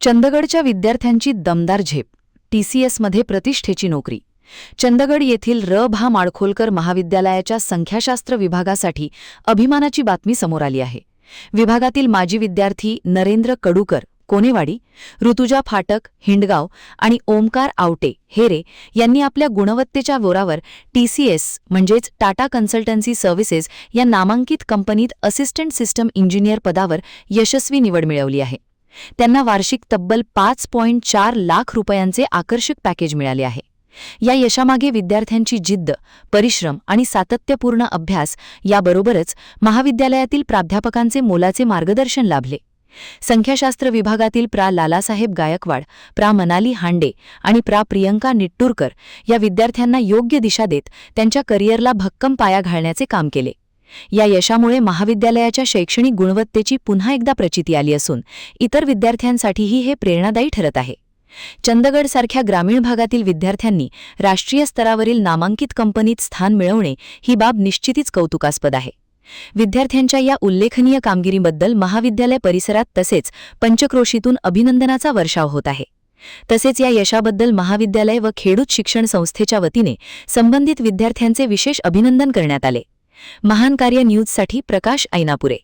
चंदगडच्या विद्यार्थ्यांची दमदार झेप, TCSमध्ये प्रतिष्ठेची नोकरी. चंदगड येथील भा माडखोलकर महाविद्यालयाच्या संख्याशास्त्र विभागासाठी अभिमानाची बातमी समोर आली आहे. विभागातील माजी विद्यार्थी नरेंद्र कडूकर, कोनेवाडी, ऋतुजा फाटक, हिंडगाव आणि ओमकार आवटे, हेरे यांनी आपल्या गुणवत्तेच्या जोरावर TCS म्हणजेच टाटा कन्सल्टन्सी सर्व्हिसेस या नामांकित कंपनीत असिस्टंट सिस्टम इंजिनियर पदावर यशस्वी निवड मिळवली आहे. त्यांना वार्षिक तब्बल 5.4 लाख रुपयांचे आकर्षक पॅकेज मिळाले आहे. या यशामागे विद्यार्थ्यांची जिद्द, परिश्रम आणि सातत्यपूर्ण अभ्यास याबरोबरच महाविद्यालयातील प्राध्यापकांचे मोलाचे मार्गदर्शन लाभले. संख्याशास्त्र विभागातील लालासाहेब गायकवाड, मनाली हांडे आणि प्रियंका निट्टूरकर या विद्यार्थ्यांना योग्य दिशा देत त्यांच्या करिअरला भक्कम पाया घालण्याचे काम केले. या यशामुळे महाविद्यालयाच्या शैक्षणिक गुणवत्तेची पुन्हा एकदा प्रचिती आली असून इतर विद्यार्थ्यांसाठीही हे प्रेरणादायी ठरत आहे. चंदगडसारख्या ग्रामीण भागातील विद्यार्थ्यांनी राष्ट्रीय स्तरावरील नामांकित कंपनीत स्थान मिळवणे ही बाब निश्चितीच कौतुकास्पद आहे. विद्यार्थ्यांच्या या उल्लेखनीय कामगिरीबद्दल महाविद्यालय परिसरात तसेच पंचक्रोशीतून अभिनंदनाचा वर्षाव होत आहे. तसेच या यशाबद्दल महाविद्यालय व खेडूत शिक्षण संस्थेच्या वतीने संबंधित विद्यार्थ्यांचे विशेष अभिनंदन करण्यात आले. महान कार्य न्यूजसाठी प्रकाश ऐनापुरे.